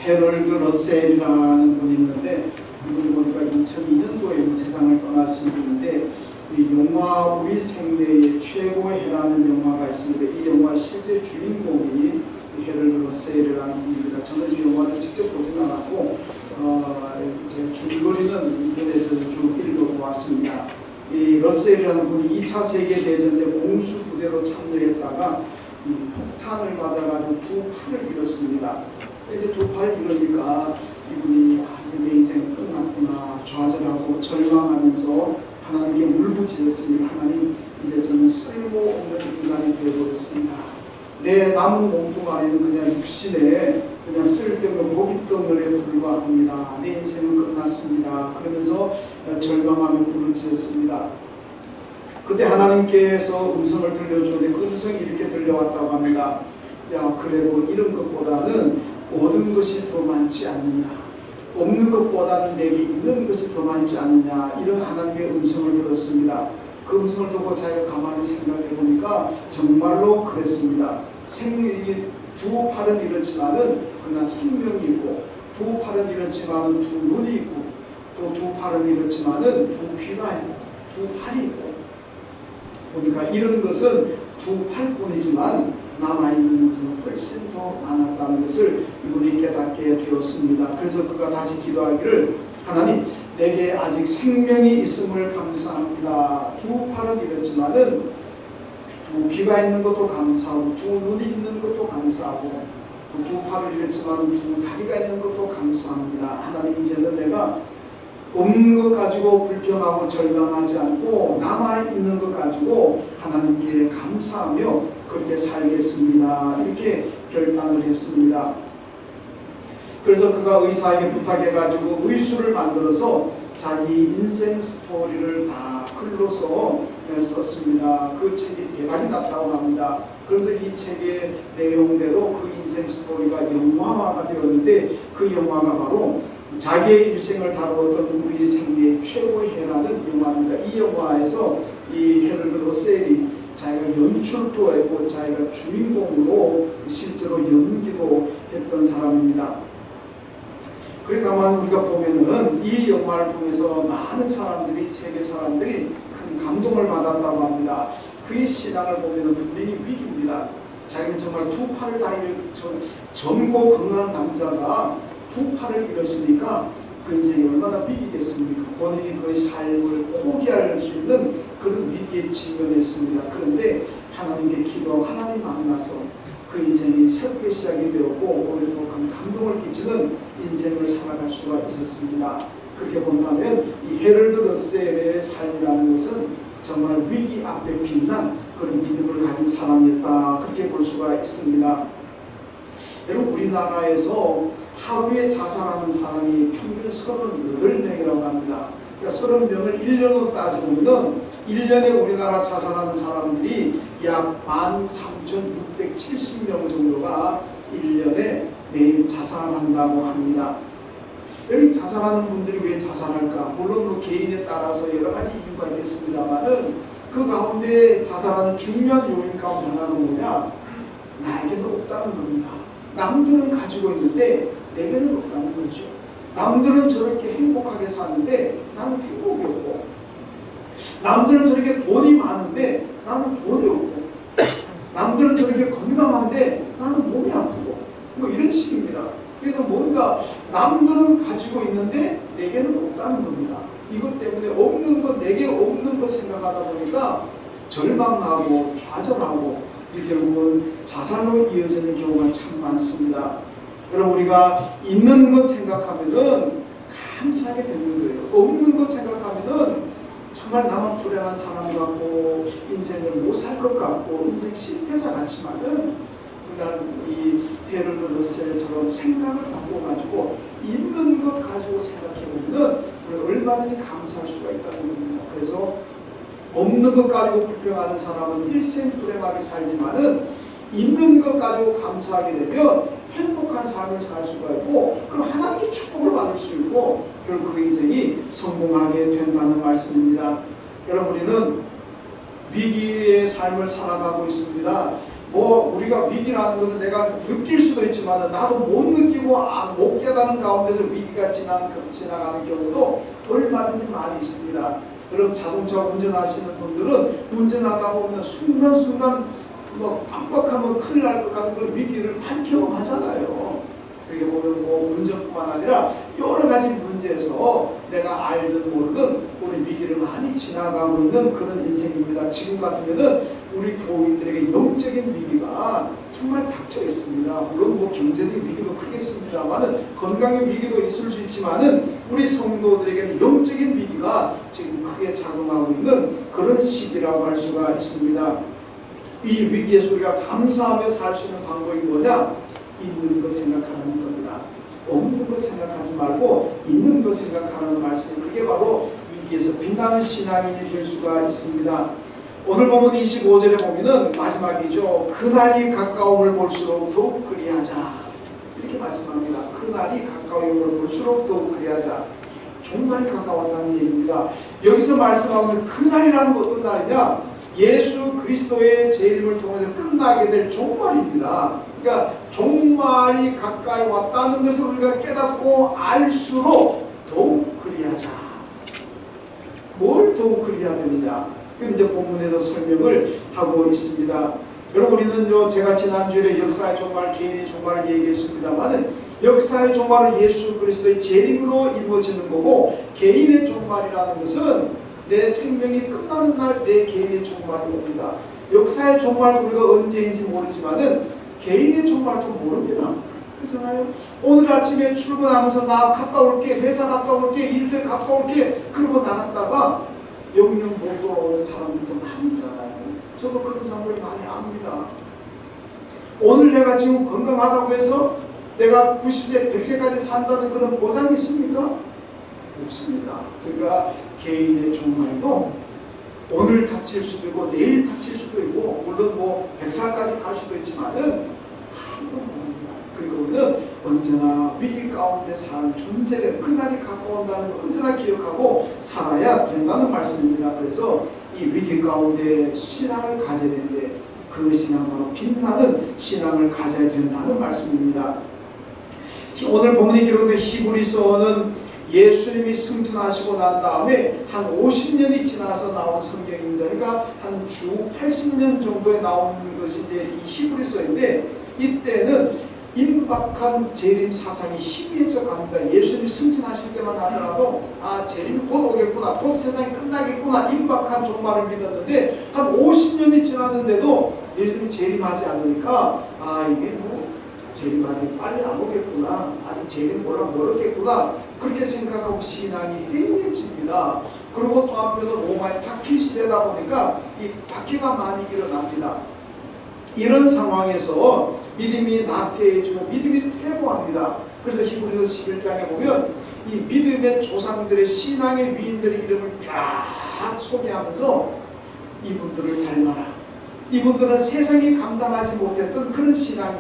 해럴드 러셀이라는 분이 있는데 이분이 보니까 2002년도에 세상을 떠나신 분인데 이 영화 우리 생애의 최고의 해라는 영화가 있습니다. 이 영화 실제 주인공이 해럴드 러셀이라는 분입니다. 저는 이 영화를 직접 보진 않았고 제 줄거리는 인터넷에서 쭉 읽어보았습니다. 이 러셀이라는 분이 2차 세계대전 때 공수부대로 참여했다가 이 폭탄을 맞아가지고 두 팔을 잃었습니다. 이제 두 팔을 잃으니까 이분이 이제 내 인생이 끝났구나 좌절하고 절망하면서 하나님께 울부짖었습니다. 하나님, 이제 저는 쓸모없는 인간이 되어버렸습니다. 내 남은 몸뚱아리는 그냥 육신에 그냥 쓸데없는 고깃덩어리에 불과합니다. 내 인생은 끝났습니다. 그러면서 절망하며 부르짖었습니다. 그때 하나님께서 음성을 들려주는데 그 음성이 이렇게 들려왔다고 합니다. 야, 그래도 이런 것보다는 얻은 것이 더 많지 않느냐, 없는 것보다는 내게 있는 것이 더 많지 않느냐, 이런 하나님의 음성을 들었습니다. 그 음성을 듣고 자기가 가만히 생각해 보니까 정말로 그랬습니다. 생명이 두 팔은 잃었지만은 그러나 생명이 있고, 두 팔은 잃었지만은 두 눈이 있고, 또 두 팔은 잃었지만은 두 귀가 있고, 두 팔이 있고, 보니까 이런 것은 두 팔뿐이지만 남아있는 것은 훨씬 더 많았다는 것을 이분이 깨닫게 되었습니다. 그래서 그가 다시 기도하기를, 하나님, 내게 아직 생명이 있음을 감사합니다. 두 팔은 잃었지만은 두 귀가 있는 것도 감사하고, 두 눈이 있는 것도 감사하고, 두 팔을 잃었지만 두 다리가 있는 것도 감사합니다. 하나님, 이제는 내가 없는 것 가지고 불평하고 절망하지 않고 남아있는 것 가지고 하나님께 감사하며 그렇게 살겠습니다. 이렇게 결단을 했습니다. 그래서 그가 의사에게 부탁해가지고 의수를 만들어서 자기 인생 스토리를 다 글로서 썼습니다. 그 책이 대박이 났다고 합니다. 그래서 이 책의 내용대로 그 인생 스토리가 영화화가 되었는데, 그 영화가 바로 자기의 일생을 다루었던 우리 생애의 최고의 해라는 영화입니다. 이 영화에서 이 해럴드 러셀이 자기가 연출도 했고 자기가 주인공으로 실제로 연기도 했던 사람입니다. 그러니까 우리가 보면은 이 영화를 통해서 많은 사람들이, 세계 사람들이 큰 감동을 받았다고 합니다. 그의 신앙을 보면은 분명히 위기입니다. 자기는 정말 두 팔을 다 잃은 젊고 건강한 남자가 두 팔을 잃었으니까 그 인생이 얼마나 위기겠습니까? 본인이 그의 삶을 포기할 수 있는 그런 위기에 직면했습니다. 그런데 하나님께 기도하고 하나님 만나서 그 인생이 새롭게 시작이 되었고 오히려 더 큰 감동을 끼치는 인생을 살아갈 수가 있었습니다. 그렇게 본다면 이 해럴드 러셀의 삶이라는 것은 정말 위기 앞에 빛난 그런 믿음을 가진 사람이었다, 그렇게 볼 수가 있습니다. 여러분, 우리나라에서 하루에 자살하는 사람이 평균 38명이라고 합니다. 그러니까 30명을 1년으로 따져보면 1년에 우리나라 자살하는 사람들이 약 13,670명 정도가 1년에 매일 자살한다고 합니다. 여기 자살하는 분들이 왜 자살할까? 물론 그 개인에 따라서 여러 가지 이유가 있겠습니다만은 그 가운데 자살하는 중요한 요인 가운데 하나는 뭐냐? 나에게는 없다는 겁니다. 남들은 가지고 있는데 내게는 없다는 거죠. 남들은 저렇게 행복하게 사는데 나는 행복이 없고, 남들은 저렇게 돈이 많은데 나는 돈이 없고, 남들은 저렇게 건강한데 나는 몸이 아프고, 뭐 이런 식입니다. 그래서 뭔가 남들은 가지고 있는데 내게는 없다는 겁니다. 이것 때문에 없는 것, 내게 없는 것 생각하다 보니까 절망하고 좌절하고 결국은 자살로 이어지는 경우가 참 많습니다. 여러분, 우리가 있는 것 생각하면은 감사하게 되는 거예요. 없는 것 생각하면은 정말 나만 불행한 사람 같고 인생을 못 살 것 같고 인생 실패자 같지만은 그냥 이 해럴드 러셀처럼 생각을 바꿔가지고 있는 것 가지고 생각해보면 얼마든지 감사할 수가 있다는 겁니다. 그래서 없는 것 가지고 불평하는 사람은 일생 불행하게 살지만은 있는 것 가지고 감사하게 되면 행복한 삶을 살 수가 있고, 그럼 하나님께 축복을 받을 수 있고 결국 그 인생이 성공하게 된다는 말씀입니다. 여러분, 우리는 위기의 삶을 살아가고 있습니다. 우리가 위기라는 것을 내가 느낄 수도 있지만 나도 못 느끼고 믿고 못 깨닫는 가운데서 위기가 지나가는 경우도 얼마든지 많이 있습니다. 여러분 자동차 운전하시는 분들은 운전하다 보면 순간순간 뭐 깜빡하면 큰일 날 것 같은 그런 위기를 많이 경험하잖아요. 그렇게 보면 뭐 운전뿐만 아니라 여러 가지 문제에서 내가 알든 모르든 우리 위기를 많이 지나가고 있는 그런 인생입니다. 지금 같으면은 우리 교인들에게 영적인 위기가 정말 닥쳐 있습니다. 물론 뭐 경제적 위기도 크겠습니다만은 건강의 위기도 있을 수 있지만은 우리 성도들에게는 영적인 위기가 지금 크게 작용하고 있는 그런 시기라고 할 수가 있습니다. 이 위기에서 우리가 감사하며 살 수 있는 방법이 뭐냐? 있는 것 생각하는 겁니다. 없는 것 생각하지 말고 있는 것 생각하는 말씀이 그게 바로 위기에서 빛나는 신앙인이 될 수가 있습니다. 오늘 보면 25절에 보면은 마지막이죠. 그날이 가까움을 볼수록 더욱 그리하자 이렇게 말씀합니다. 그날이 가까움을 볼수록 더욱 그리하자. 종말이 가까웠다는 얘기입니다. 여기서 말씀하는 그날이라는 건 어떤 날이냐? 예수 그리스도의 재림을 통해서 끝나게 될 종말입니다. 그러니까 종말이 가까이 왔다는 것을 우리가 깨닫고 알수록 더욱 그리하자. 뭘 더욱 그리해야 되느냐? 이제 본문에서 설명을 하고 있습니다. 여러분 우리는 제가 지난주에 역사의 종말, 개인의 종말을 얘기했습니다만은 역사의 종말은 예수 그리스도의 재림으로 이루어지는 거고 개인의 종말이라는 것은 내 생명이 끝나는 날 내 개인의 종말이 옵니다. 역사의 종말도 우리가 언제인지 모르지만은 개인의 종말도 모릅니다. 그렇잖아요. 오늘 아침에 출근하면서 나 갔다 올게, 회사 갔다 올게, 일터 갔다 올게 그러고 나갔다가 영영 못 돌아오는 사람들도 많이 있잖아요. 저도 그런 사람들 많이 압니다. 오늘 내가 지금 건강하다고 해서 내가 90세, 100세까지 산다는 그런 보장이 있습니까? 없습니다. 그러니까 개인의 종말도 오늘 닥칠 수도 있고 내일 닥칠 수도 있고 물론 뭐 100살까지 갈 수도 있지만은 아무도 모릅니다. 그러니까 우리는 언제나 위기 가운데 사는 존재를 그날이 가까운다는 걸 언제나 기억하고 살아야 된다는 말씀입니다. 그래서 이 위기 가운데 신앙을 가져야 되는데 그 신앙은 바로 빛나는 신앙을 가져야 된다는 말씀입니다. 오늘 본문이 기록된 히브리서는 예수님이 승천하시고 난 다음에 한 50년이 지나서 나온 성경입니다. 그러니까 한 주 80년 정도에 나온 것이 이제 이 히브리서인데 이때는 임박한 재림 사상이 희미해져 갑니다. 예수님이 승천하실 때만 하더라도 재림이 곧 오겠구나, 곧 세상이 끝나겠구나 임박한 종말을 믿었는데 한 50년이 지났는데도 예수님이 재림하지 않으니까 이게 뭐 재림 아직 빨리 안 오겠구나, 아직 재림 멀었겠구나 그렇게 생각하고 신앙이 해이해집니다. 그리고 또 한편으로 로마의 박해 시대다 보니까 이 박해가 많이 일어납니다. 이런 상황에서 믿음이 나태해지고 믿음이 퇴보합니다. 그래서 히브리서 11장에 보면 이 믿음의 조상들의 신앙의 위인들의 이름을 쫙 소개하면서 이분들을 닮아라. 이분들은 세상이 감당하지 못했던 그런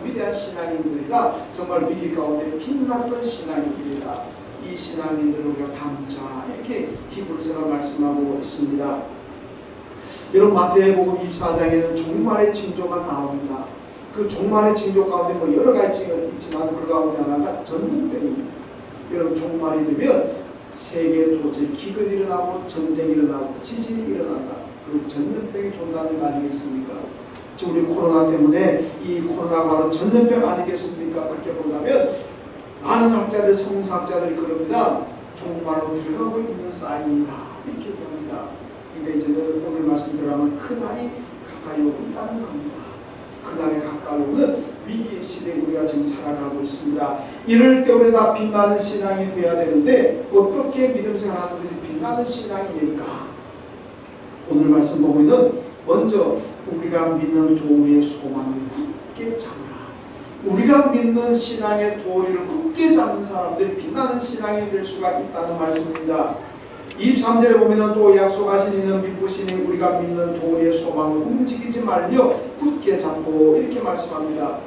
위대한 신앙인들이다. 정말 위기 가운데 빛났던 신앙인들이다. 이 신앙인들을 우리가 담자 이렇게 히브리서가 말씀하고 있습니다. 여러분 마태복음 24장에는 종말의 징조가 나옵니다. 그 종말의 징조 가운데 뭐 여러 가지가 있지만 그 가운데 하나가 전염병입니다. 여러분 종말이 되면 세계 도저히 기근이 일어나고 전쟁이 일어나고 지진이 일어난다. 그리고 전염병이 돈다는 거 아니겠습니까? 지금 우리 코로나 때문에 이 코로나가 바로 전염병 아니겠습니까? 그렇게 본다면 많은 학자들, 성서학자들이 그럽니다. 종말로 들어가고 있는 사인이다. 이렇게 봅니다. 근데 이제 오늘 말씀드리면 그날이 가까이 오고 있다는 겁니다. 그날이 가까이 오는 위기의 시대에 우리가 지금 살아가고 있습니다. 이럴 때 우리가 빛나는 신앙이 되어야 되는데 어떻게 믿음 생활하는 것이 빛나는 신앙이 될까? 오늘 말씀 보면은 먼저 우리가 믿는 도리의 소망을 굳게 잡으라. 우리가 믿는 신앙의 도리를 굳게 잡는 사람들이 빛나는 신앙이 될 수가 있다는 말씀입니다. 23절에 보면은 또 약속하신 이는 믿으시니 우리가 믿는 도리의 소망을 움직이지 말며 굳게 잡고 이렇게 말씀합니다.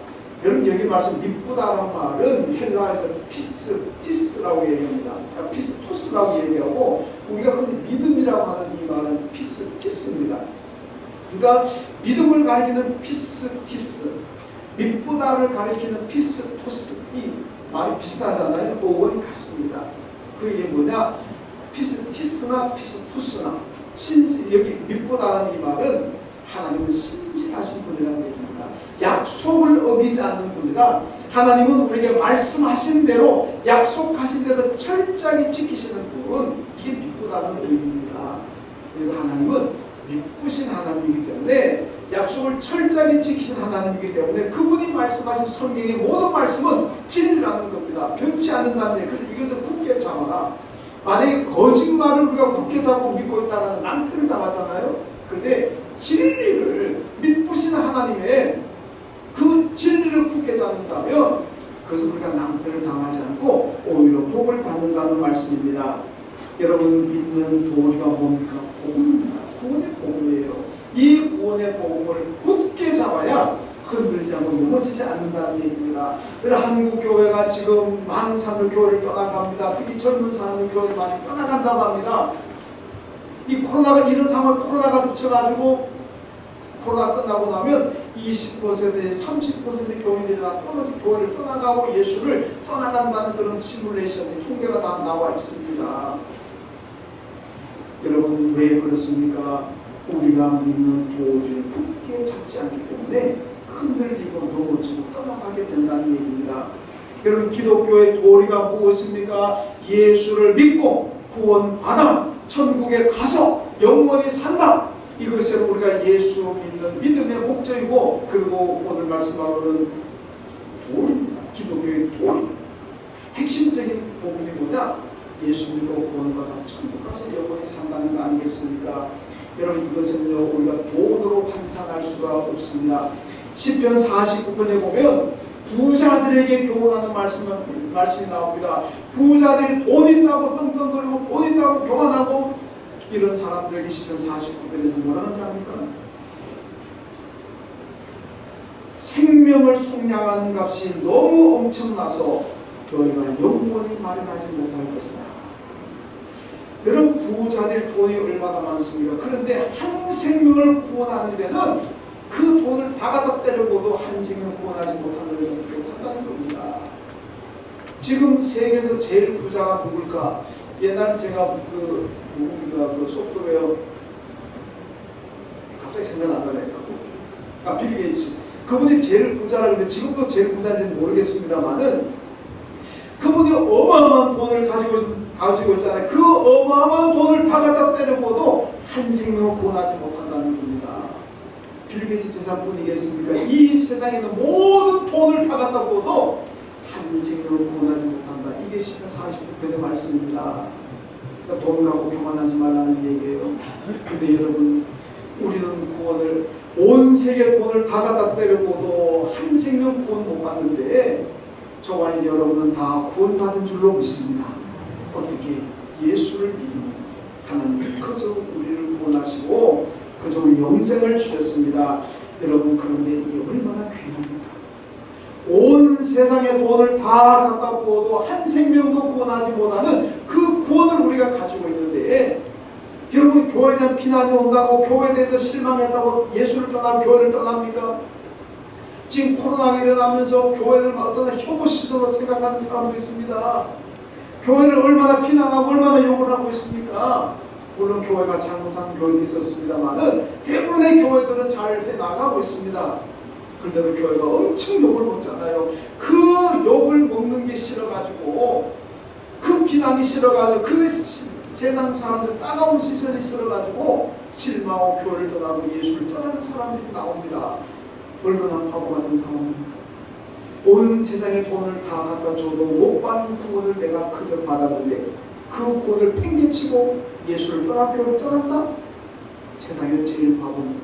여러분 여기 말씀 믿부다라는 말은 헬라에서 피스라고 얘기합니다. 그러니까 피스토스라고 얘기하고 우리가 흔히 믿음이라고 하는 이 말은 피스입니다. 그러니까 믿음을 가리키는 피스, 믿부다를 가리키는 피스토스 이 말이 비슷하잖아요. 어원이 같습니다. 그게 뭐냐? 피스티스나 피스투스나 여기 믿보다는 이 말은 하나님은 신실하신 분이라는 얘기입니다. 약속을 어기지 않는 분이라 하나님은 우리에게 말씀하신 대로 약속하신 대로 철저히 지키시는 분, 이게 믿보다는 의미입니다. 그래서 하나님은 믿으신 하나님이기 때문에 약속을 철저히 지키신 하나님이기 때문에 그분이 말씀하신 성경의 모든 말씀은 진리라는 겁니다. 변치 않는다는 얘기. 그래서 이것을 굳게 잡아라. 만약에 거짓말을 우리가 굳게 잡고 믿고 있다는 낭패를 당하잖아요. 그런데 진리를 믿으신 하나님의 그 진리를 굳게 잡는다면 그것을 우리가 낭패를 당하지 않고 오히려 복을 받는다는 말씀입니다. 여러분, 믿는 도리가 뭡니까? 복음입니다. 구원의 복음이에요. 이 구원의 복음을 굳게 잡아야 흔들리지 않고 넘어지지 않는다는 얘기입니다. 그래서 한국 교회가 지금 많은 사람들 교회를 떠나갑니다. 특히 젊은 사람들 교회를 많이 떠나간다고 합니다. 이 코로나가 이런 상황, 코로나가 덮쳐가지고 코로나 끝나고 나면 20%, 30% 교인들이 다 교회를 떠나가고 예수를 떠나간다는 그런 시뮬레이션이 통계가 다 나와 있습니다. 여러분, 왜 그렇습니까? 우리가 믿는 도리를 굳게 잡지 않기 때문에 흔들리고 넘어지고 떠나가게 된다는 얘기입니다. 여러분, 기독교의 도리가 무엇입니까? 예수를 믿고 구원받아 천국에 가서 영원히 산다. 이것이 우리가 예수 믿는 믿음의 목적이고, 그리고 오늘 말씀하고는 도리입니다. 기독교의 도리. 핵심적인 복음이 뭐냐? 예수 믿고 구원받아 천국 가서 영원히 산다는 거 아니겠습니까? 여러분, 이것은요 우리가 돈으로 환산할 수가 없습니다. 시편 49편에 보면 부자들에게 교훈하는 말씀이 나옵니다. 부자들이 돈 있다고 떵떵거리고 돈 있다고 교만하고 이런 사람들에게 시편 49편에서 뭐라는 줄 압니까? 생명을 속량하는 값이 너무 엄청나서 너희가 영원히 마련하지 못할 것이다. 여러분, 부자들 돈이 얼마나 많습니까? 그런데 한 생명을 구원하는 데는 그 돈을 다 갖다 때려고도 한 생명 구원하지 못하는 것을 한다는 겁니다. 지금 세계에서 제일 부자가 누굴까? 옛날 제가 그 소프트웨어 갑자기 생각 안 나네요. 빌 게이츠. 그분이 제일 부자라고 하는데 지금도 제일 부자인지는 모르겠습니다만은 그분이 어마어마한 돈을 가지고 있잖아요. 그 어마어마한 돈을 다 갖다 때려고도 한 생명을 구원하지 못한다는 겁니다. 빌 게이츠 재산뿐이겠습니까? 이 세상에 있는 모든 돈을 다 갖다 부어도 한 생명을 구원하지 못한다. 이게 시편 49편의 말씀입니다. 그러니까 돈 갖고 교만하지 말라는 얘기예요. 근데 여러분, 우리는 구원을 온 세계 돈을 다 갖다 때려고도 한 생명 구원 못 받는데 저와 여러분은 다 구원받은 줄로 믿습니다. 어떻게? 예수를 믿으면 하나님은 그저 우리를 구원하시고 그저 우리 영생을 주셨습니다. 여러분, 그런데 이게 얼마나 귀합니까? 온 세상의 돈을 다 갖다 부어도 한 생명도 구원하지 못하는 그 구원을 우리가 가지고 있는데, 여러분, 교회에 대한 비난이 온다고 교회에 대해서 실망했다고 예수를 떠나고 교회를 떠납니까? 지금 코로나가 일어나면서 교회를 어떤 혐오 시선으로 생각하는 사람도 있습니다. 교회를 얼마나 비난하고 얼마나 욕을 하고 있습니까? 물론 교회가 잘못한 교회도 있었습니다만은 대부분의 교회들은 잘 해나가고 있습니다. 그런데도 교회가 엄청 욕을 먹잖아요. 그 욕을 먹는 게 싫어가지고, 그 비난이 싫어가지고, 그 세상 사람들 따가운 시선이 싫어가지고 실망하고 교회를 떠나고 예수를 떠나는 사람들이 나옵니다. 얼마나 바보 같은 상황입니까? 온 세상에 돈을 다 갖다 줘도 못 받는 구원을 내가 그저 받았는데 그 구원을 팽개치고 예수를 떠나 교회를 떠났다? 세상에 제일 바보입니다.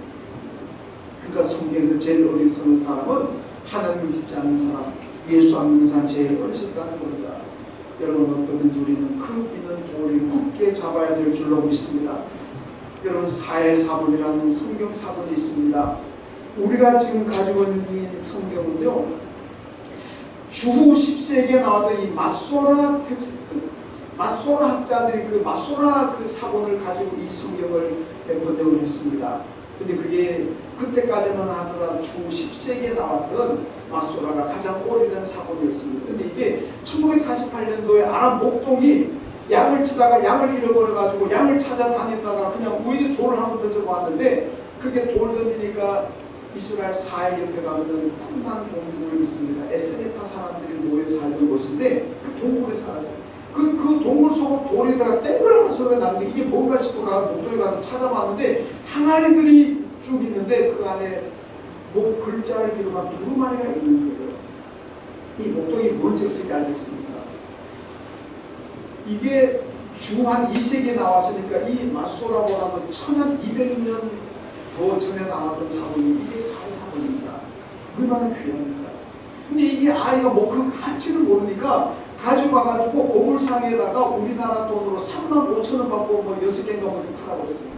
그러니까 성경에서 제일 어리석은 사람은 하나님을 믿지 않는 사람, 예수 안 믿는 사람 제일 어리석다는 겁니다. 여러분, 어떠든지 우리는 그 믿는 도리를 굳게 잡아야 될 줄로 믿습니다. 여러분, 사회사본이라는 성경 사본이 있습니다. 우리가 지금 가지고 있는 이 성경은요, 주후 10세기에 나왔던 이 마소라 텍스트, 마소라 학자들이 그 마소라 그 사본을 가지고 이 성경을 번역을 했습니다. 근데 그게 그때까지만 하더라도 주 10세기에 나왔던 마소라가 가장 오래된 사본이었습니다. 근데 이게 18년도에 아람 목동이 양을 치다가 양을 잃어버려가지고 양을 찾아다니다가 그냥 우연히 돌을 한번 던져보았는데 그게 돌 던지니까 이스라엘 사해 옆에 가면 푸른 동굴이 있습니다. 에스레파 사람들이 모여 살던 곳인데 그 동굴에 살았어요. 그 동굴 속으로 돌에다가 땡그라는 소리가 나는데 이게 뭔가 싶어가 목동에 가서 찾아봤는데 항아리들이 쭉 있는데 그 안에 목 글자를 기록한 두루마리가 있는 거예요. 이 목동이 뭔지 어떻게 알겠습니까? 이게 중한 2세기에 나왔으니까 이 마소라고 하는 1200년 더 전에 나왔던 사본이 이게 사본입니다. 얼마나 귀합니까? 근데 이게 아이가 뭐 그 가치를 모르니까 가져가가지고 고물상에다가 우리나라 돈으로 35,000원 받고 뭐 6개인가 뭐 팔아버렸어요.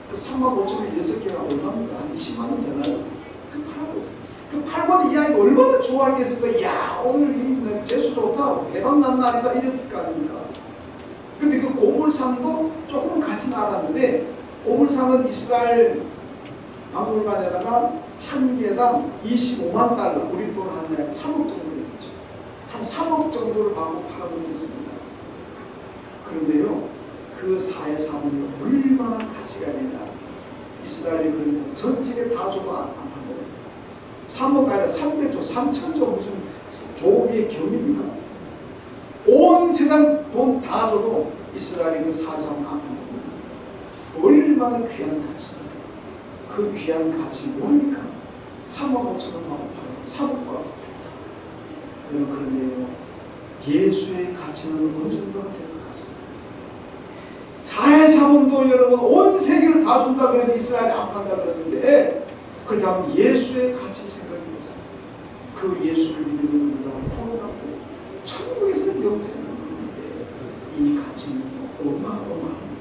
그 35,000원이 6개가 얼마입니까? 한 20만원 되나요? 그 팔아버렸어요. 그 팔고는 이 아이가 얼마나 좋아하겠을까? 야, 오늘 이 재수 좋다. 대박 난 날이다. 이랬을 거 아닙니까? 근데 그 고물상도 조금 가치 나갔는데 고물상은 이스라엘 박물관에다가 한 개당 25만 달러, 우리 돈 한 3억 정도 되겠죠. 한 3억 정도를 받고 팔아보고 있습니다. 그런데요, 그 사회 사문이 얼마나 가치가 있냐. 이스라엘이 그러니까 전체에 다 줘도 안 판거예요. 3억 아니라 300조, 3,000조 무슨 조비의 경입니까? 온 세상 돈 다 줘도 이스라엘이 그 사회 사문 안 판거예요. 얼마나 귀한 가치입니까? 그 귀한 가치 모르니까 3억 5천원 받고 팔아요. 3억 받고 팔아요. 그런데요, 예수의 가치는 어느 정도가 될 것 같습니다. 사회 사문도 여러분 온 세계를 다 준다 그러면 이스라엘이 안 판다 그러는데 그렇다면 예수의 가치 생각해보세요. 그 예수를 믿는 우리가 코로나고 천국에서 영생을 얻는데 이 가치는 어마어마합니다.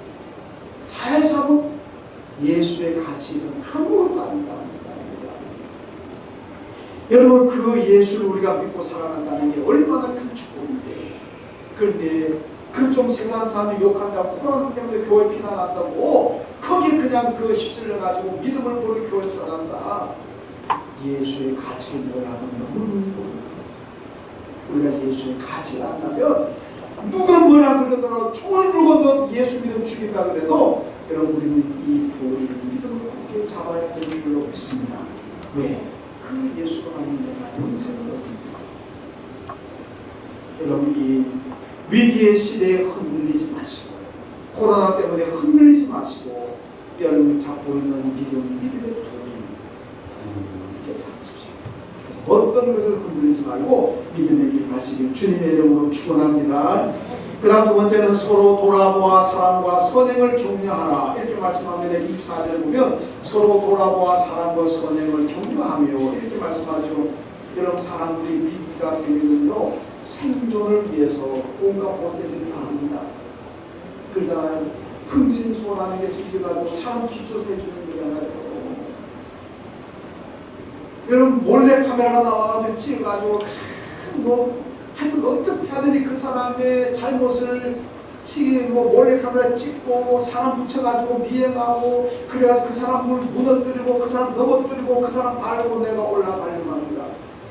사회 사문 예수의 가치는 아무것도 아니다. 여러분 그 예수를 우리가 믿고 살아간다는 게 얼마나 큰 축복인데, 그런데 그 좀 세상 사람이 욕한다고 코로나 때문에 교회 비난한다고 거기에 그냥 그 휩쓸려 가지고 믿음을 모르게 교회 들어간다. 예수의 가치를 몰라도 너무 우리가 예수의 가치를 안다면 누가 뭐라 그러더라도 총을 들고 너 예수 믿음 죽인다 그래도 여러분 우리는 이 교회를 믿음을 굳게 잡아야 되는 줄로 믿습니다. 왜? 그 예수가 하는 내가 영생을 얻습니다. 여러분 이 위기의 시대에 흔들리지 마시고 코로나 때문에 흔들리지 마시고 여러분 잡고 있는 믿음의 소리 굳게 잡으십시오. 어떤 것을 흔들리지 말고 믿음의 길 가시길 주님의 이름으로 축원합니다. 그 다음 두 번째는 서로 돌아보아 사랑과 선행을 격려하라. 이렇게 말씀합니다. 24절에 보면 서로 돌아보아 사랑과 선행을 격려하며 이렇게 말씀하죠. 여러분 사람들이 위기가 되면요 생존을 위해서 온갖 못되들이 합니다. 그러잖아요. 흥신소라는 게 생겨가지고 사람 뒤쳐서 해주는 거잖아요. 여러분 몰래 카메라가 나와가지고 찍어가지고 뭐 하여튼 어떻게 하든지 그 사람의 잘못을 뭐 몰래카메라 찍고 사람 붙여가지고 미행하고 그래가지고 그 사람을 무너뜨리고 그 사람 넘어뜨리고 그 사람 밟고 내가 올라가려고 합니다.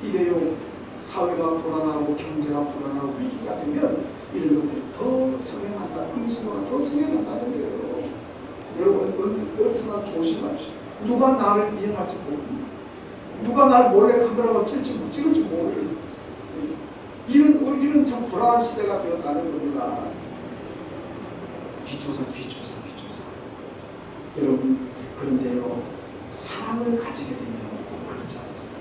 이게요 사회가 불안하고 경제가 불안하고 위기가 되면 이런 것들이 더 성행한다. 흥신호가 더 성행한다는 거예요. 여러분 어디서나 조심하십시오. 누가 나를 미행할지 모릅니다. 누가 나를 몰래카메라가 찍을지 모르요. 이런 참 불안한 시대가 되었다는 겁니다. 뒤조사. 여러분 그런데요 사랑을 가지게 되면 그렇지 않습니다.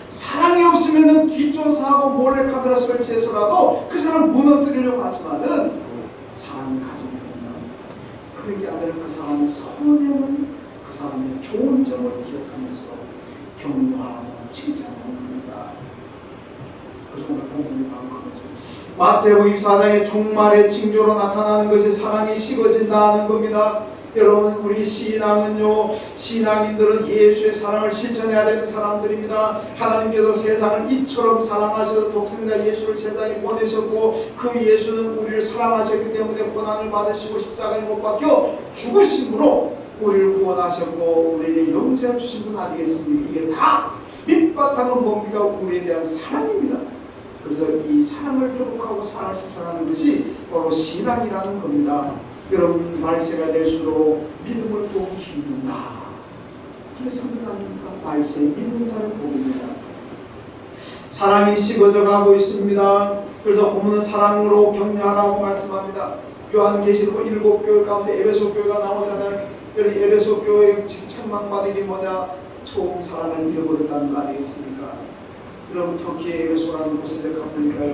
사랑이 없으면 뒷조사하고 몰래카메라 설치해서라도 그 사람 무너뜨리려고 하지만은 사랑을 가지게 되면 그런 게 아니라 그 사람의 선행은 그 사람의 좋은 점을 기억하면서 격려하고 칭찬하는 겁니다. 그래서 오늘 본문이 바로 그거죠. 마태복음 24장의 종말의 징조로 나타나는 것이 사랑이 식어진다는 겁니다. 여러분 우리 신앙인들은 예수의 사랑을 실천해야 되는 사람들입니다. 하나님께서 세상을 이처럼 사랑하셔서 독생자 예수를 세상에 보내셨고 그 예수는 우리를 사랑하셨기 때문에 고난을 받으시고 십자가에 못 박혀 죽으심으로 우리를 구원하셨고 우리에게 영생을 주신 분 아니겠습니까? 이게 다 밑바탕은 뭡니까? 우리에 대한 사랑입니다. 그래서 이 사랑을 회복하고 사랑을 실천하는 것이 바로 신앙이라는 겁니다. 여러분, 말세가 될수록 믿음을 보기 힘든다. 이게 성경입니까? 말세 믿는 자를 복입니다. 사랑이 식어져 가고 있습니다. 그래서 보면은 사랑으로 격려하라고 말씀합니다. 요한계시록 7교회 가운데 에베소 교회가 나오잖아요. 여기 에베소 교회의 책망받은 게 뭐냐? 처음 사랑을 잃어버렸다는 거 아니겠습니까? 여러분, 터키의 에베소라는 곳에 가보니까요,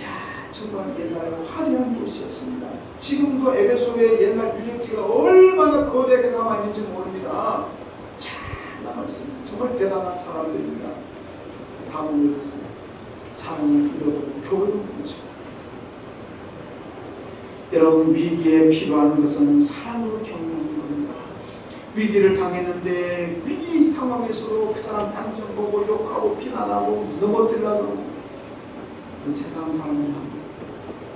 야, 정말 옛날에 화려한 도시였습니다. 지금도 에베소의 옛날 유적지가 얼마나 거대하게 남아있는지 모릅니다. 잘 남아있습니다. 정말 대단한 사람들입니다. 다 모여졌습니다. 사랑을 잃어버린 교회도 그렇죠. 여러분, 위기에 필요한 것은 사랑으로 격려하는 겁니다. 위기를 당했는데 위기 상황에서도 그 사람 단점 보고 욕하고 비난하고 넘어뜨리려고 그 세상 사람을 하고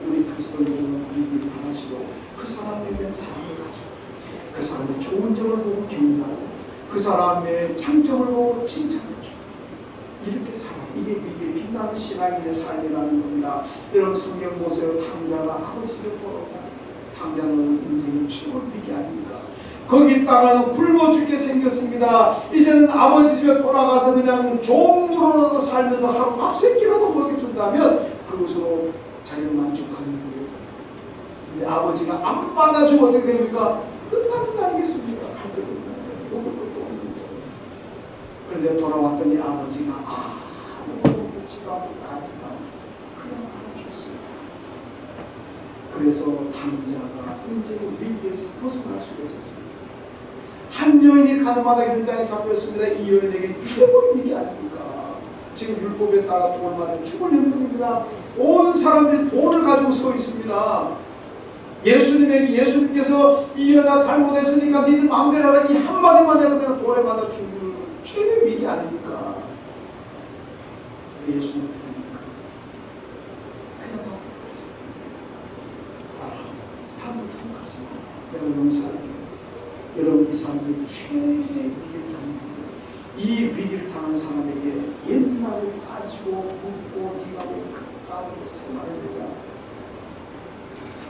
우리 그리스도인들은 위기를 당하시고 그 사람에 대한 사랑을 가지고 그 사람의 좋은 점을 보고 격려하고 그 사람의 장점을 보고 칭찬해주고 이렇게 살아. 이게 위기에 빛나는 신앙인의 삶이라는 겁니다. 여러분, 성경 보세요. 탕자가 아버지를 돌아오자. 탕자는 인생의 최고 위기 아닙니까? 거기 있다가는 굶어 죽게 생겼습니다. 이제는 아버지 집에 돌아가서 그냥 종으로라도 살면서 하루 밥 세 끼라도 먹여준다면 그것으로 자기는 만족하는 거예요. 근데 아버지가 안 받아주면 어떻게 됩니까? 끝나는 거 아니겠습니까? 갈 것도 없는 먹을 것도 없는 거예요. 그런데 돌아왔더니 아버지가 아무것도 묻지도 않고 따지도 않고 그냥 알아줬습니다. 그래서 탕자가 인생의 위기에서 벗어날 수가 있었습니다. 한 여인이 가늠하다 현장에 잡혔습니다. 이 여인에게 최고의 일이 아닙니까? 지금 율법에 따라 돈을 받은 최고의 명령입니다. 온 사람들이 돈을 가지고 서 있습니다. 예수님께서 이 여자 잘못했으니까 니들 마음대로 하라 이 한마디만 해도 그냥 돈을 받아 죽는 최고의 위기 아닙니까? 예수님 그냥 다 못하는 가서 내가 용서할게. 여러분, 이 사람들이 최대의 위기를 당합니다. 이 위기를 당한 사람에게 옛날을 따지고 묻고 네가 왜 그따위로 생활했느냐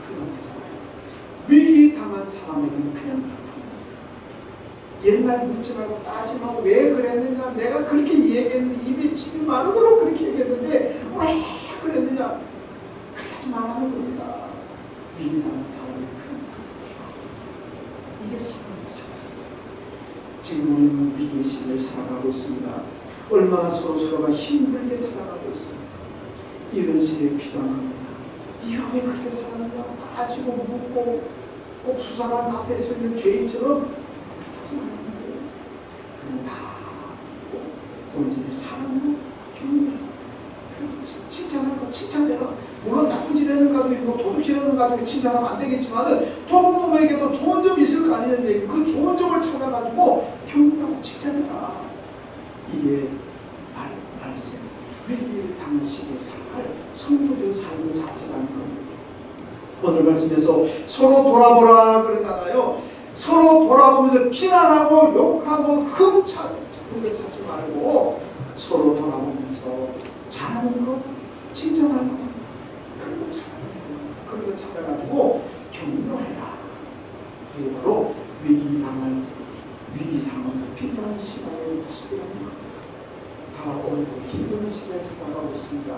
그런 거잖아요. 위기 당한 사람에게는 그냥 답합니다. 옛날 묻지 말고 따지 말고 왜 그랬느냐, 내가 그렇게 얘기했는데 입에 침이 마르도록 그렇게 얘기했는데 왜 그랬느냐, 그렇게 하지 말라는 겁니다. 위기 당한 사람에게 그냥 이게 사랑입니다. 지금 우리는 위기의 시대에 살아가고 있습니다. 얼마나 서로가 힘들게 살아가고 있습니까? 이런 시대에 필요한 겁니다. 네가 왜 그렇게 살았느냐 따지고 묻고 꼭 수상한 앞에 서 있는 죄인처럼 하지 말라는 거예요. 그냥 다 본질의 사랑으로 격려하고 칭찬하고 칭찬대로 물론 나쁜 짓하는 가지고 있고 도둑질하는 가지고 칭찬하면 안 되겠지만은 도둑놈에게도 좋은 점이 있을 거 아니냐는 얘기. 그 좋은 점을 찾아가지고 격려하고 칭찬해라. 이게 말세 위기를 당한 시기에 살아갈 성도들 삶의 자세라는 겁니다. 오늘 말씀에서 서로 돌아보라 그러잖아요. 서로 돌아보면서 비난하고 욕하고 흠차는 거 찾지 말고 서로 돌아보면서 잘하는 거 칭찬하는 거 그런 거 찾아가지고 그런 거 찾아가지고 격려해라. 이게 바로 위기 당한 위기 상황에서 필요한 시간의 모습이라는 겁니다. 다 어렵고 힘든 시대에 살아가고 있습니다.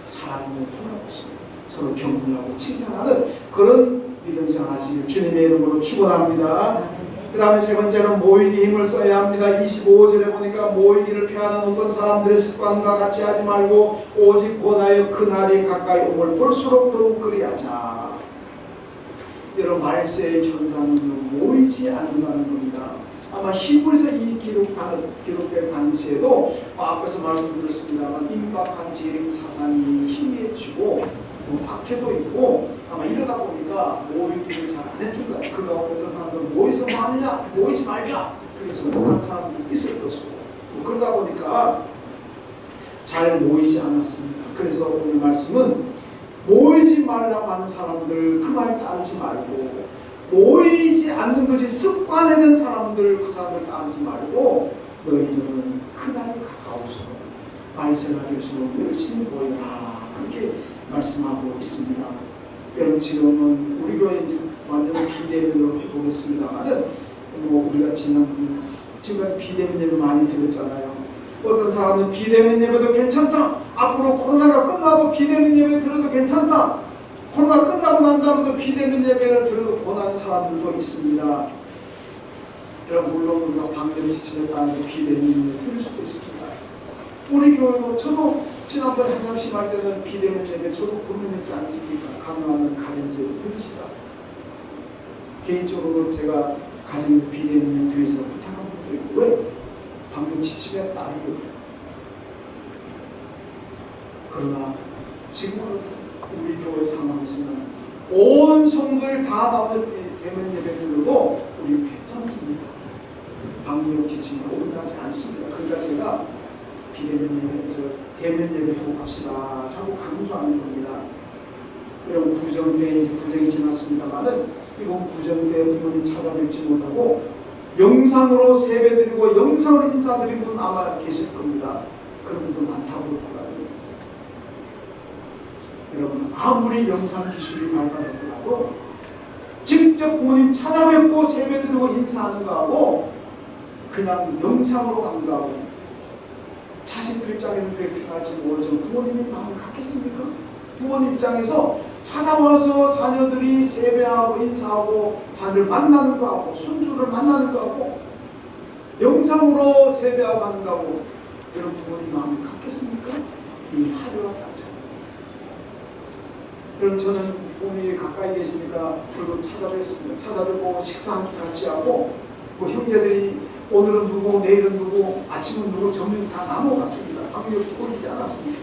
사랑으로 돌아보시고 서로 격려하고 칭찬하는 그런 믿음 생활 하시길 주님의 이름으로 축원합니다. 그 다음에 세 번째는 모이기 힘을 써야 합니다. 25절에 보니까 모이기를 피하는 어떤 사람들의 습관과 같이 하지 말고 오직 권하여 그날이 가까이 옴을 볼수록 더욱 그리하자. 여러분, 말세의 현상은 모이지 않는다는 겁니다. 아마 히브리서 이 기록된 당시에도 앞에서 말씀드렸습니다만 임박한 재림 사상이 희미해지고 박해도 있고 아마 이러다 보니까 모이기를 잘 안 했던 거예요. 그 가운데 어떤 사람들은 모이서 뭐 하느냐, 모이지 말자 그래서 그런 사람들이 있을 것이고 그러다 보니까 잘 모이지 않았습니다. 그래서 오늘 말씀은 모이지 말라고 하는 사람들 그 말 따르지 말고 모이지 않는 것이 습관화된 사람들 그 사람들 따르지 말고 너희들은 그날이 가까울수록 말세가 될수록 열심히 모여라. 그렇게 말씀하고 있습니다. 여러분 지금은 우리 교회 이제 완전히 비대면으로 해보겠습니다만은 우리가 지금까지 비대면 예배 많이 들었잖아요. 어떤 사람은 비대면 예배도 괜찮다. 앞으로 코로나가 끝나도 비대면 예배 들어도 괜찮다. 코로나 끝나고 난 다음에도 비대면 예배를 들어도 권하는 사람들도 있습니다. 여러분 물론 우리가 방역 지침에 따라서 비대면 예배 들을 수도 있습니다. 우리 교회도 저도 지난번에 한상식 할 때는 비대면 예배 저도 고민했지 않습니까? 가능하면 가정에서 들으시다. 개인적으로 제가 가정에서 비대면 예배 드려서 부탁한 것도 있고 왜? 방역 지침에 따르고 그러나 지금으로서 우리 교회 상황에서는 온 성도들이 다 나와서 대면 예배 드리고 우리 괜찮습니다. 방역 지침이 어긋나지 않습니다. 그러니까 제가 비대면 예배, 대면 예배 하고 갑시다. 자꾸 강조하는 겁니다. 여러분 구정 때 이제 구정이 지났습니다만은 이번 구정 때 부모님 찾아뵙지 못하고 영상으로 세배드리고 영상으로 인사드린 분 아마 계실 겁니다. 그런 분도 많다고 보거든요. 여러분 아무리 영상 기술이 발달했더라도 직접 부모님 찾아뵙고 세배드리고 인사하는 거하고 그냥 영상으로 하는 거하고 자신들 입장에서 그렇게 편할지 모르지만 부모님이 마음을 갖겠습니까? 부모님 입장에서 찾아와서 자녀들이 세배하고 인사하고 자녀를 만나는 거하고 손주를 만나는 거하고 영상으로 세배하고 하는 거하고 여러분 부모님 마음을 갖겠습니까? 이 하루와 같잖아요. 여러분 저는 부모님이 가까이 계시니까 저도 찾아뵙습니다. 찾아뵙고 식사 한 끼 같이 하고 뭐 형제들이 오늘은 누구 내일은 누구 아침은 누구 점심 다 나눠 갔습니다. 방역이 꼬리지 않았습니다.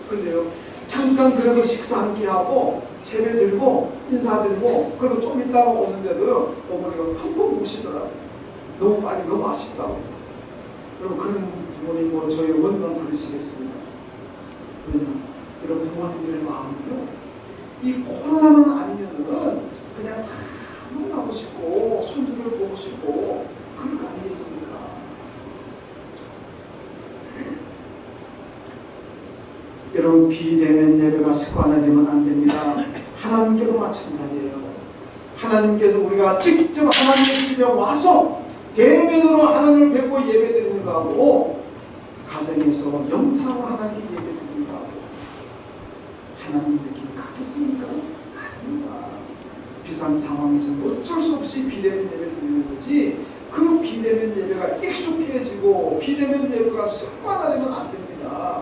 그런데요 잠깐 그래도 식사 한 끼 하고 세배 드리고 인사드리고 그리고 좀 있다가 오는데도 어머니가 펑펑 우시더라고요. 너무 빨리 너무 아쉽다고. 여러분 그런 부모님 뭐 저희 원만 그러시겠습니다. 왜냐면 여러분 부모님들의 마음은요 이 코로나만 아니면은 그냥 다 만나고 싶고 손주를 보고 싶고 그럴 거 아니겠습니까? 여러분 비대면 예배가 습관화되면 안 됩니다. 하나님께도 마찬가지예요. 하나님께서 우리가 직접 하나님의 집에 와서 대면으로 하나님을 뵙고 예배드리는 거하고 가정에서 영상으로 하나님께 예배드리는 거하고 하나님 느낌이 같겠습니까? 아닙니다. 비상 상황에서는 어쩔 수 없이 비대면 예배를 드리는 거지 그 비대면 예배가 익숙해지고 비대면 예배가 습관화되면 안 됩니다.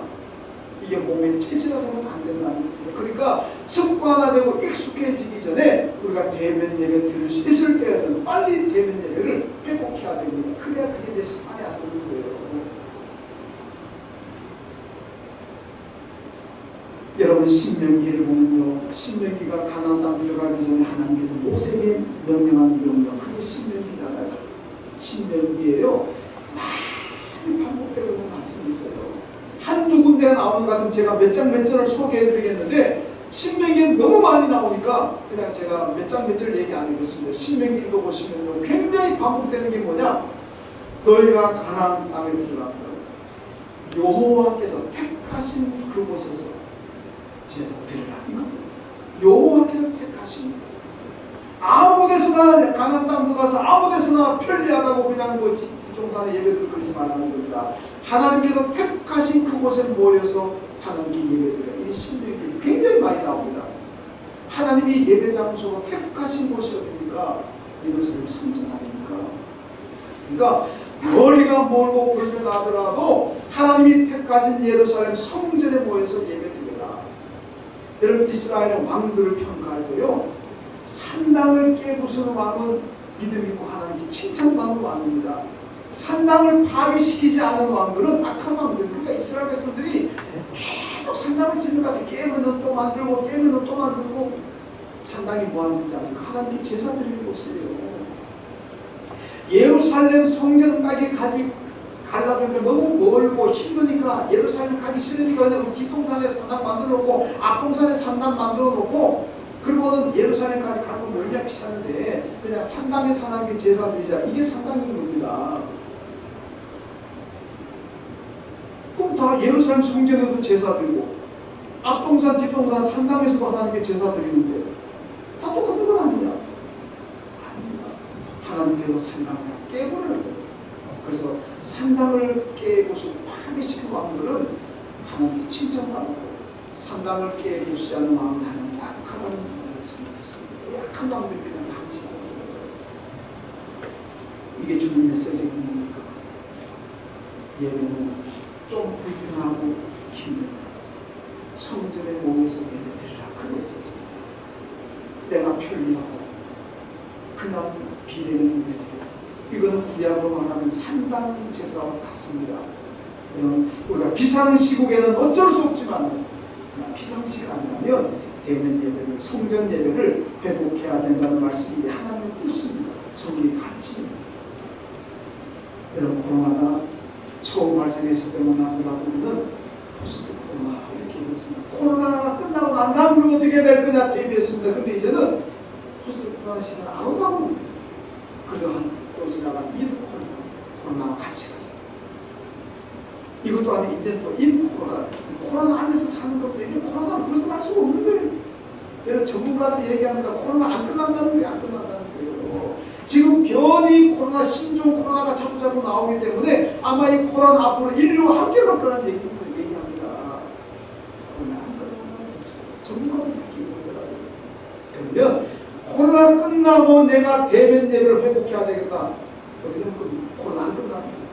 이게 몸에 찌질화되면 안 된다는 겁니다. 그러니까 습관화되고 익숙해지기 전에 우리가 대면 예배 드릴 수 있을 때라도 빨리 대면 예배를 회복해야 됩니다. 그래야 그게 내 습관이 안 되는 거예요. 여러분 신명기를 보면요. 신명기가 가나안 땅 들어가기 전에 하나님께서 모세에게 명령한 명령 그게 신명기잖아요. 신명기에요. 많이 반복되고 있는 말씀이 있어요. 한두 군데 나오는 것 같으면 제가 몇 장 몇 절을 소개해드리겠는데 신명기에 너무 많이 나오니까 그냥 제가 몇 장 몇 절 얘기 안 하겠습니다. 신명기 읽어보시면요. 굉장히 반복되는 게 뭐냐. 너희가 가나안 땅에 들어간다. 여호와께서 택하신 그곳에서 제사 드리라. 여호와께서 택하신 아무 데서나 가나안 땅 가서 아무 데서나 편리하다고 그냥 뭐 부동산에 예배를 드리지 말라는 겁니다. 하나님께서 택하신 그곳에 모여서 하나님께 예배드려요. 이게 신명기 굉장히 많이 나옵니다. 하나님이 예배 장소로 택하신 곳이 어딥니까? 예루살렘 성전 아닙니까? 그러니까 거리가 멀고 불편하더라도 하나님이 택하신 예루살렘 성전에 모여서 예배드려라. 여러분 이스라엘의 왕들을 평가할 때요. 산당을 깨부수는 왕은 믿음 있고 하나님께 칭찬받는 왕입니다. 산당을 파괴시키지 않은 왕들은 악한 왕들. 그러니까 이스라엘 백성들이 계속 산당을 짓는 것 같아요. 깨면은 또 만들고 깨면은 또 만들고 산당이 뭐하는지 아니까 하나님께 제사 드리는 곳이에요. 예루살렘 성전까지 가려니까 너무 멀고 힘드니까 예루살렘 가기 싫으니까 그냥 뒤통산에 산당 만들어 놓고 앞동산에 산당 만들어 놓고 그리고는 예루살렘까지 가고 멀냐 귀찮은데 그냥 산당에 하나님께 제사 드리자. 이게 산당인 겁니다. 그럼 다 예루살렘 성전에도 제사 드리고 앞동산 뒷동산 산당에서도 하나님께 제사 드리는데 다 똑같은 건 아니냐? 아닙니다. 하나님께서 산당을 깨버려야 돼요. 그래서 산당을 깨고서 파괴시킨 왕들은 하나님께 칭찬받고 산당을 깨부수지 않는 왕은 하나님 약하다는 말씀을 듣습니다. 약한 왕들이 그냥 방치하고 이게 주님 메시지입니까? 예배는 좀 불편하고 힘들다. 성전의 몸에서 예배드리라. 그게 있었습니다. 내가 편리하고 그냥 비대면 예배드리라. 이거는 구약으로 말하면 산당 제사와 같습니다. 우리가 비상시국에는 어쩔 수 없지만 비상시가 아니라면 대면 예배를, 성전 예배를 회복해야 된다는 말씀이 하나님의 뜻입니다. 성경의 가치입니다. 여러분, 코로나가 처음 발생했을 때만 하더라도 우리는 포스트 코로나 이렇게 얘기했습니다. 코로나가 끝나고 난 다음 우리가 어떻게 될 거냐 대비했습니다. 근데 이제는 포스트 코로나 시대는 안 온다고. 그래서 또 지나간 인 코로나와 같이 가자. 이것도 아니고 이제 또 인 코로나 안에서 사는 것도 이제 코로나를 벗어날 수가 없는 거예요. 여러분, 전문가들이 얘기합니다. 코로나 안 끝난다는 거예요. 안 끝난다는 거예요. 지금 변이 코로나, 신종 코로나가 자꾸 나오기 때문에 아마 이 코로나 앞으로 인류와 함께 갈 거라는 얘기합니다. 코로나 안 끝난다는 거죠. 전문가들이 그렇게 얘기하더라고요. 그러면 코로나 끝나고 내가 대면 예배를 회복해야 되겠다. 어떻게 하면 코로나 안 끝납니다.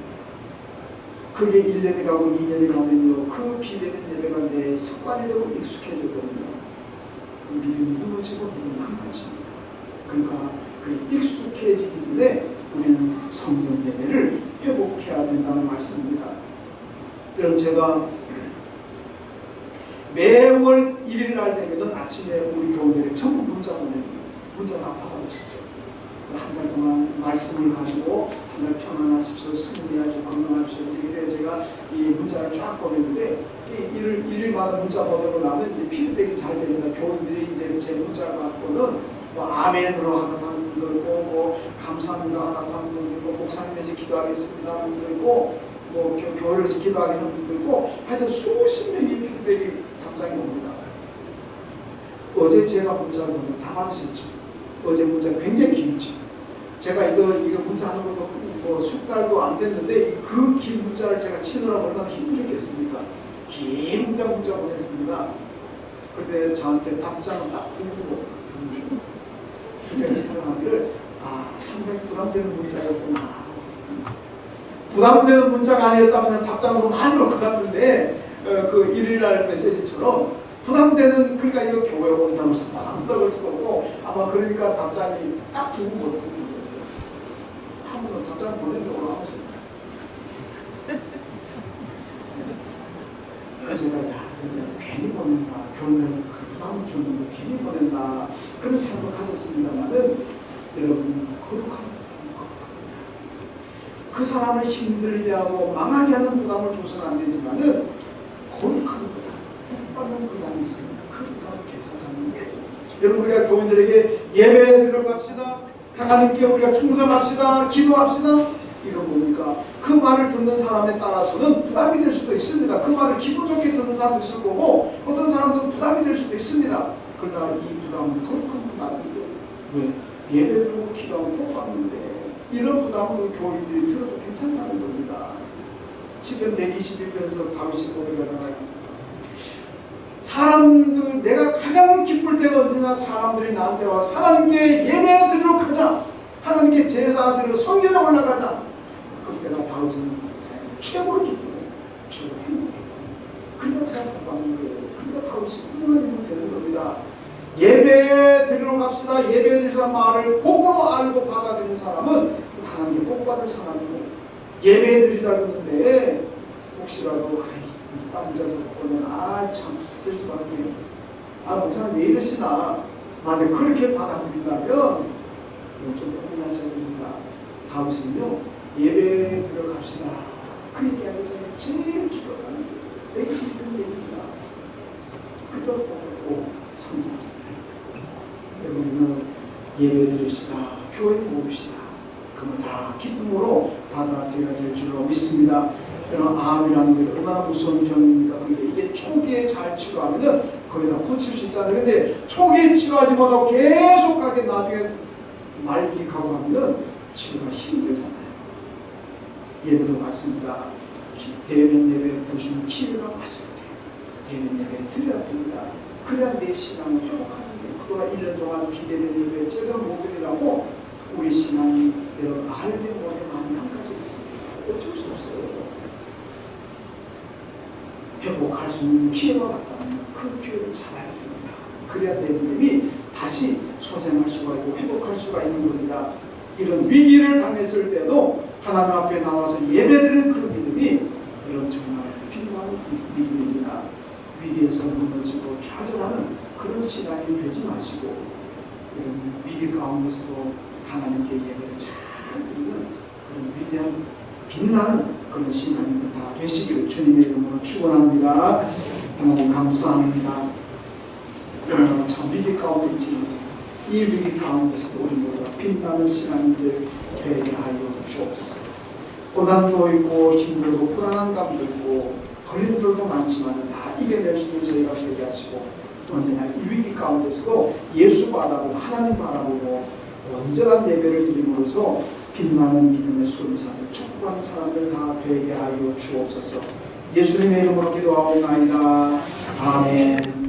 그게 1년이 가고 2년이 가면요, 그 비대면 예배가 내 습관이 되고 익숙해지거든요. 그 믿음이 무너지고 믿음이 망가집니다. 그러니까 그 익숙해지기 전에 우리는 성전 예배를 회복해야 된다는 말씀입니다. 여러분, 제가 매월 1일 날 되면 아침에 우리 교우들이 전부 문자 보냅니다. 문자를 다 받아보시죠. 한 달 동안 말씀을 가지고 한 달 평안하십시오, 승리하십시오, 건강하십시오. 이렇게 제가 이 문자를 쫙 보냈는데 일일마다 문자 보내고 나면 이제 피드백이 잘 됩니다. 교우들이 이제 제 문자를 받고는 뭐 아멘으로 하는 분도 있고, 뭐 감사합니다 하는 분도 있고, 목사님에서 기도하겠습니다 하는 분도 있고, 뭐 교회에서 기도하겠다는 분도 있고, 하여튼 수십 명의 피드백이 답장이 옵니다. 어제 제가 문자를 보내고 다 받으셨죠. 어제 문자 굉장히 길죠. 제가 이거 문자하는 것도 뭐 숙달도 안 됐는데 그 긴 문자를 제가 치느라 얼마나 힘들겠습니까? 긴 문자 보냈습니다. 근데 저한테 답장은 딱 두 분 제가 생각하기를 상당히 부담되는 문자였구나. 부담되는 문자가 아니었다면 답장도 많이 올 것 같은데 그 일일날 메시지처럼 부담되는, 그러니까 이거 교회 온다고 해서 안 떠올 수도 없고, 아마 그러니까 답장이 딱 두 분 보내는 거예요. 한 번도 답장 보낸 적으로 한 번씩. 제가 괜히 보낸다, 교회는 부담을 주는 거 괜히 보낸다, 그런 생각을 가졌습니다만은, 여러분, 거룩한 그 사람을 힘들게 하고 망하게 하는 부담을 줘서는 안 되지만은 거룩한 부담, 받는 부담이 있습니다. 그 부담은 괜찮다는 거예요. 여러분, 우리가 교인들에게 예배에 들어갑시다, 하나님께 우리가 충성합시다, 기도합시다, 이거 보니까 그 말을 듣는 사람에 따라서는 부담이 될 수도 있습니다. 그 말을 기분 좋게 듣는 사람도 있을 거고, 어떤 사람들은 부담이 될 수도 있습니다. 그러나 이 부담은 거룩한 부담이에요. 왜? 예배도 기도하고 똑같은데 이런 부담은 교인들이 들어도 괜찮다는 겁니다. 시편 121편에서 다윗이 고백하잖아요. 사람들, 내가 가장 기쁠 때가 언제나 사람들이 나한테 와서 하나님께 예배 드리러 가자, 하나님께 제사 드리러 성전에 올라가자, 그때가 다윗은 최고로 기쁘고 최고로 행복해요. 그러니까 생각하는 거예요. 그러니까 다윗이 하나님이 되는 겁니다. 예배 드리러 갑시다, 예배 드리는 말을 복으로 알고 받아들이는 사람은 하나님께 복 받을 사람이고, 예배 드리자 그러는데 혹시라도 땀 젖어 보면 참 스트레스 받네, 목사님 왜 이러시나, 만약 그렇게 받아들인다면 좀 고민하셔야 됩니다. 다윗은요, 예배 들어갑시다, 그 얘기하는 자가 제일 기도하는 거예요. 내가 힘든 얘기입니다. 그걸 보고 성공합니다. 여러분은 예배 드립시다, 교회 모읍시다, 그건 다 기쁨으로 받아들여야 될 줄로 믿습니다. 이런 암이라는 게 얼마나 무서운 병입니까? 근데 이게 초기에 잘 치료하면은 거의 다 고칠 수 있잖아요. 근데 초기에 치료하지 못하고 계속하게 나중에 말기 가고 하면은 치료가 힘들잖아요. 예배도 같습니다. 대면 예배 보시면 기회가 왔을 때 대면 예배 드려야 됩니다. 그래야 내 신앙을 회복하는데 그거가 1년 동안 비대면 예배 제대로 못 드리라고 우리 신앙이 여러분 알게 모르게 많이 망가져 있습니다. 어쩔 수 없어요. 회복할 수 있는 기회가 왔다면 그 기회를 잡아야 됩니다. 그래야 내 믿음이 다시 소생할 수가 있고 회복할 수가 있는 겁니다. 이런 위기를 당했을 때도 하나님 앞에 나와서 예배드리는 그 믿음이 이런 정말 필요한 믿음입니다. 위기에서 무너지고 좌절하는 그런 신앙이 되지 마시고 이런 위기 가운데서도 하나님께 예배를 잘 드리는 그런 위대한 빛나는 그런 신앙이 다 되시기를 주님의 이름으로 축원합니다. 하나님 감사합니다. 참 위기 가운데 있지만 이 위기 가운데서도 우리 모두가 빛나는 신앙인들 되게 하여 주옵소서. 고난도 있고 힘들고 불안한 감도 있고 걸림돌도 많지만 다 이겨낼 수 있는 저희가 되게 하시고 언제나 이 위기 가운데서도 예수 바라보고 하나님 바라보고 온전한 예배를 드림으로써 빛나는 믿음의 순사를 촉구하는 사람들 다 되게 하여 주옵소서. 예수님의 이름으로 기도하옵나이다. 아멘.